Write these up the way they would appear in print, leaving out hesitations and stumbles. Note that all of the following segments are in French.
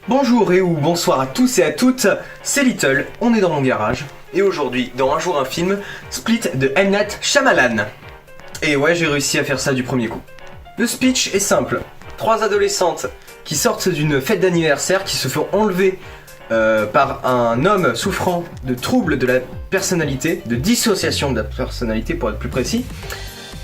Bonjour et ou bonsoir à tous et à toutes, c'est Little, on est dans mon garage, et aujourd'hui, dans Un jour un film, Split de M. Night Shyamalan. Et ouais, j'ai réussi à faire ça du premier coup. Le speech est simple, 3 adolescentes qui sortent d'une fête d'anniversaire, qui se font enlever par un homme souffrant de troubles de la personnalité, de dissociation de la personnalité pour être plus précis,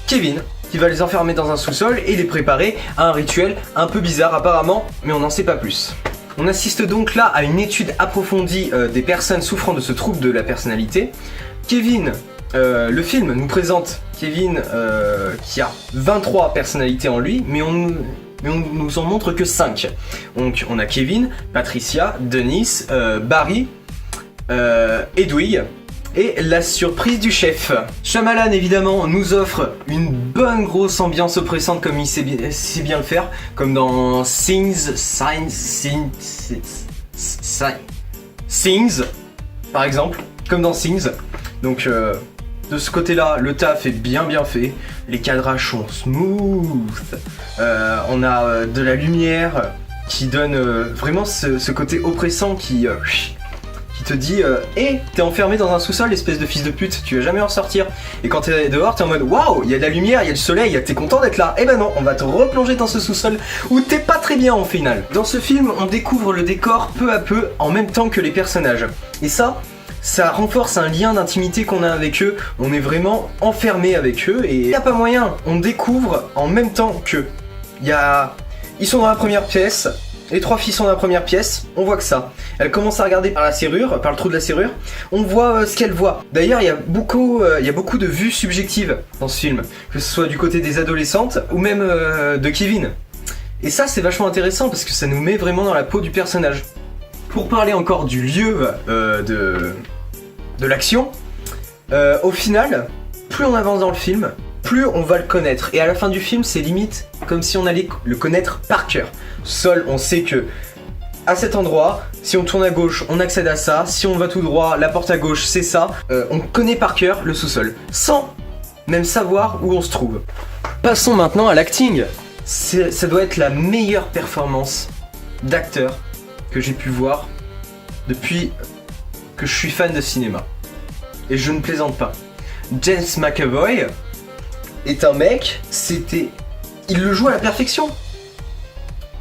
Kevin, qui va les enfermer dans un sous-sol et les préparer à un rituel un peu bizarre apparemment, mais on n'en sait pas plus. On assiste donc là à une étude approfondie des personnes souffrant de ce trouble de la personnalité. Kevin, le film nous présente Kevin qui a 23 personnalités en lui, mais on nous en montre que 5. Donc on a Kevin, Patricia, Dennis, Barry, Hedwig et la surprise du chef. Shyamalan évidemment nous offre une bonne grosse ambiance oppressante comme il sait bien le faire, comme dans Things par exemple, comme dans Things. Donc de ce côté-là, le taf est bien fait, les cadrages sont smooth, on a de la lumière qui donne vraiment ce côté oppressant qui te dit t'es enfermé dans un sous-sol, espèce de fils de pute, tu vas jamais en sortir. Et quand t'es dehors, t'es en mode waouh, il y a de la lumière, il y a le soleil, t'es content d'être là. Et ben non, on va te replonger dans ce sous-sol où t'es pas très bien au final. Dans ce film, on découvre le décor peu à peu en même temps que les personnages. Et ça renforce un lien d'intimité qu'on a avec eux, on est vraiment enfermé avec eux et y a pas moyen, on découvre en même temps qu'eux. Ils sont dans la première pièce. Les 3 filles sont dans la première pièce, on voit que ça. Elle commence à regarder par la serrure, par le trou de la serrure. On voit ce qu'elle voit. D'ailleurs, il y a beaucoup de vues subjectives dans ce film, que ce soit du côté des adolescentes ou même de Kevin. Et ça, c'est vachement intéressant parce que ça nous met vraiment dans la peau du personnage. Pour parler encore du lieu de l'action, au final, plus on avance dans le film, plus on va le connaître. Et à la fin du film, c'est limite comme si on allait le connaître par cœur. Seul, on sait que à cet endroit, si on tourne à gauche, on accède à ça. Si on va tout droit, la porte à gauche, c'est ça. On connaît par cœur le sous-sol, sans même savoir où on se trouve. Passons maintenant à l'acting. Ça doit être la meilleure performance d'acteur que j'ai pu voir depuis que je suis fan de cinéma. Et je ne plaisante pas. James McAvoy est un mec, il le joue à la perfection.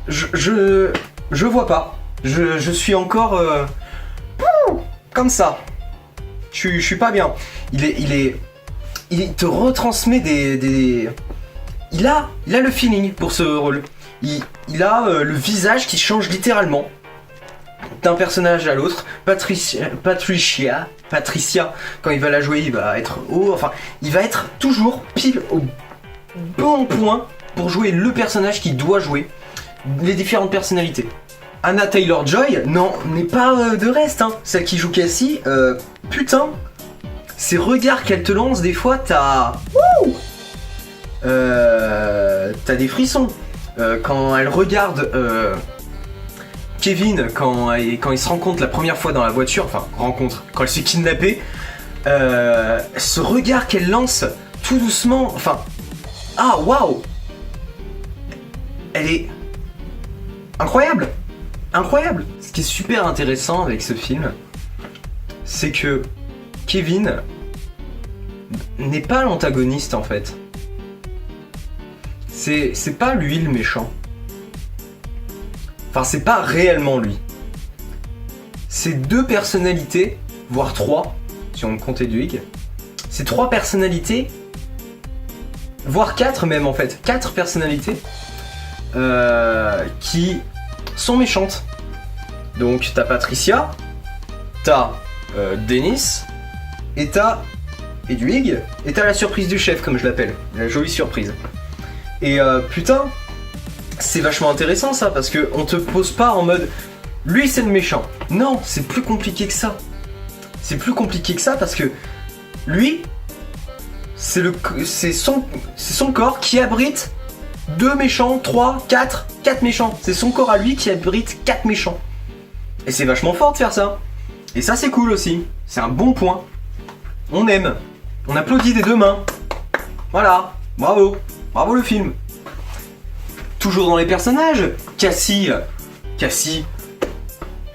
Je vois pas. Je suis encore comme ça. Je suis pas bien. Il te retransmet il a le feeling pour ce rôle. Il a le visage qui change littéralement d'un personnage à l'autre. Patricia, quand il va la jouer, il va être il va être toujours pile au bon point pour jouer le personnage qu'il doit jouer, les différentes personnalités. Anna Taylor-Joy, non, n'est pas de reste, hein. Celle qui joue Cassie, putain, ces regards qu'elle te lance, des fois, t'as des frissons. Quand elle regarde Kevin, quand il se rencontre la première fois dans la voiture, quand elle s'est kidnappée, ce regard qu'elle lance tout doucement, waouh, elle est incroyable. Ce qui est super intéressant avec ce film, c'est que Kevin n'est pas l'antagoniste en fait. C'est pas lui le méchant. C'est pas réellement lui. C'est 2 personnalités, voire 3, si on compte Hedwig. C'est 3 personnalités, voire 4 même en fait. 4 personnalités qui sont méchantes. Donc t'as Patricia, t'as Dennis, et t'as Hedwig, et t'as la surprise du chef comme je l'appelle. La jolie surprise. Et putain, c'est vachement intéressant ça, parce que on te pose pas en mode lui c'est le méchant. Non, c'est plus compliqué que ça. C'est plus compliqué que ça parce que lui, c'est son corps qui abrite 2 méchants, 3, 4 méchants. C'est son corps à lui qui abrite 4 méchants. Et c'est vachement fort de faire ça. Et ça c'est cool aussi. C'est un bon point. On aime. On applaudit des 2 mains. Voilà. Bravo. Bravo le film. Toujours dans les personnages, Cassie,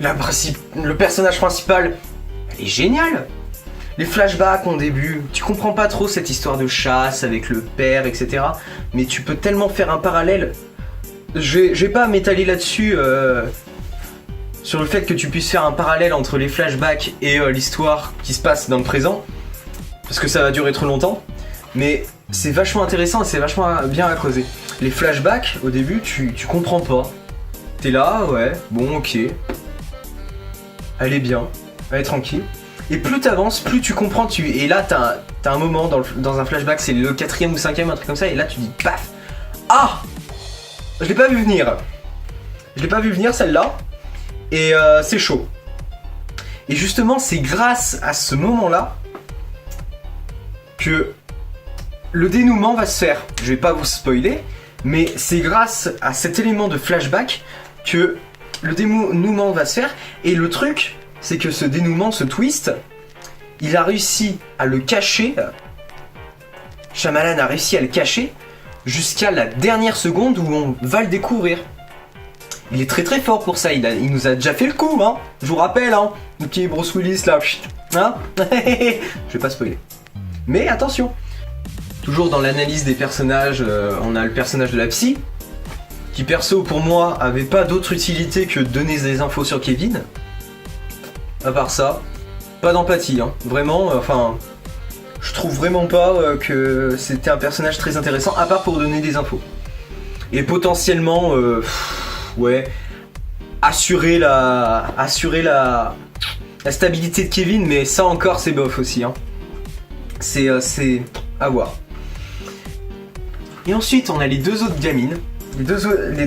Le personnage principal, elle est géniale. Les flashbacks en début, tu comprends pas trop cette histoire de chasse avec le père, etc. Mais tu peux tellement faire un parallèle. Je vais pas m'étaler là-dessus sur le fait que tu puisses faire un parallèle entre les flashbacks et l'histoire qui se passe dans le présent. Parce que ça va durer trop longtemps. Mais c'est vachement intéressant et c'est vachement bien à creuser. Les flashbacks, au début, tu comprends pas. T'es là, ouais, bon, ok. Elle est bien, elle est tranquille. Et plus t'avances, plus tu comprends. Et là, t'as un moment dans un flashback, c'est le 4e ou 5e, un truc comme ça, et là tu dis paf. Ah, je l'ai pas vu venir. Je l'ai pas vu venir celle-là. Et c'est chaud. Et justement, c'est grâce à ce moment-là que le dénouement va se faire. Je vais pas vous spoiler, mais c'est grâce à cet élément de flashback que le dénouement va se faire. Et le truc, c'est que ce dénouement, ce twist, il a réussi à le cacher. Shyamalan a réussi à le cacher jusqu'à la dernière seconde où on va le découvrir. Il est très très fort pour ça, il nous a déjà fait le coup, hein. Je vous rappelle, hein, le petit Bruce Willis là, hein. Je vais pas spoiler. Mais attention, toujours dans l'analyse des personnages, on a le personnage de la psy, qui perso pour moi avait pas d'autre utilité que de donner des infos sur Kevin. À part ça, pas d'empathie, hein. Vraiment, enfin, je trouve vraiment pas que c'était un personnage très intéressant, à part pour donner des infos. Et potentiellement, ouais, assurer la stabilité de Kevin, mais ça encore c'est bof aussi, hein. C'est à voir. Et ensuite on a les deux autres gamines, les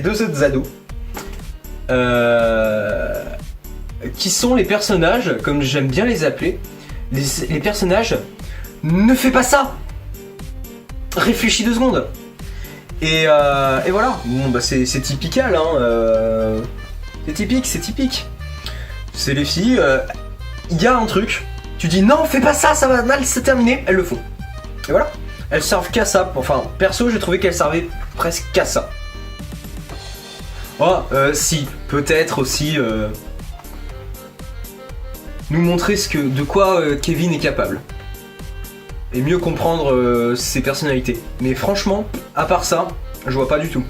deux autres ados, qui sont les personnages, comme j'aime bien les appeler, les personnages « Ne fais pas ça ! Réfléchis 2 secondes !» Et voilà, bon bah c'est typical, hein, c'est typique. C'est les filles, il y a un truc, tu dis non fais pas ça, ça va mal se terminer, elles le font. Et voilà, elles servent qu'à ça, enfin perso j'ai trouvé qu'elles servaient presque qu'à ça. Oh, si, peut-être aussi nous montrer de quoi Kevin est capable. Et mieux comprendre ses personnalités. Mais franchement, à part ça, je vois pas du tout.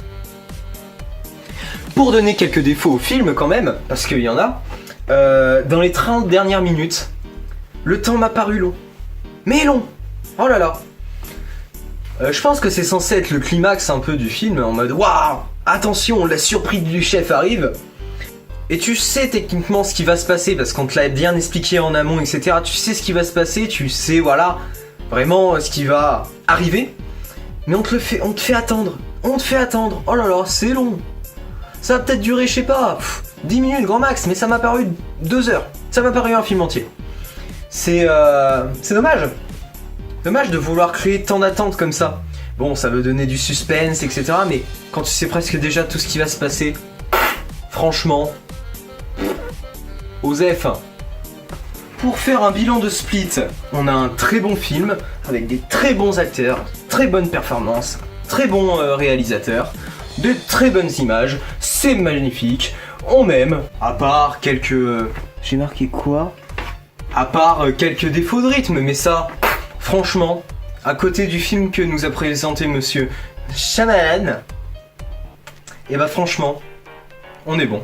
Pour donner quelques défauts au film quand même, parce qu'il y en a, dans les 30 dernières minutes, le temps m'a paru long. Mais long. Oh là là. Je pense que c'est censé être le climax un peu du film, en mode waouh, attention, la surprise du chef arrive. Et tu sais techniquement ce qui va se passer, parce qu'on te l'a bien expliqué en amont, etc. Tu sais ce qui va se passer, tu sais, voilà, vraiment ce qui va arriver. Mais on te fait attendre. On te fait attendre. Oh là là, c'est long. Ça va peut-être durer, je sais pas, 10 minutes grand max, mais ça m'a paru 2 heures. Ça m'a paru un film entier. C'est dommage. Dommage de vouloir créer tant d'attentes comme ça. Bon, ça veut donner du suspense, etc. Mais quand tu sais presque déjà tout ce qui va se passer, franchement, Osef. Pour faire un bilan de Split, on a un très bon film, avec des très bons acteurs, très bonnes performances, très bons réalisateurs, de très bonnes images, c'est magnifique, on m'aime, à part quelques... j'ai marqué quoi? À part quelques défauts de rythme, mais ça, franchement, à côté du film que nous a présenté monsieur Shyamalan, et bah franchement, on est bon.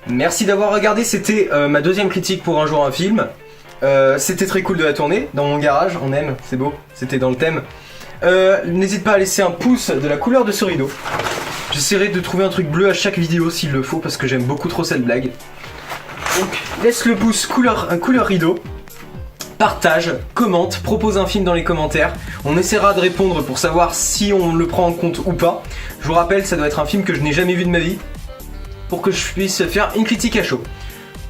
Merci d'avoir regardé, c'était ma deuxième critique pour Un jour un film. C'était très cool de la tourner, dans mon garage, on aime, c'est beau, c'était dans le thème. N'hésite pas à laisser un pouce de la couleur de ce rideau. J'essaierai de trouver un truc bleu à chaque vidéo s'il le faut, parce que j'aime beaucoup trop cette blague. Donc laisse le pouce couleur rideau, partage, commente, propose un film dans les commentaires. On essaiera de répondre pour savoir si on le prend en compte ou pas. Je vous rappelle, ça doit être un film que je n'ai jamais vu de ma vie, pour que je puisse faire une critique à chaud.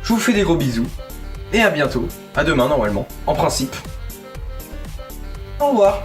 Je vous fais des gros bisous, et à bientôt, à demain normalement, en principe. Au revoir.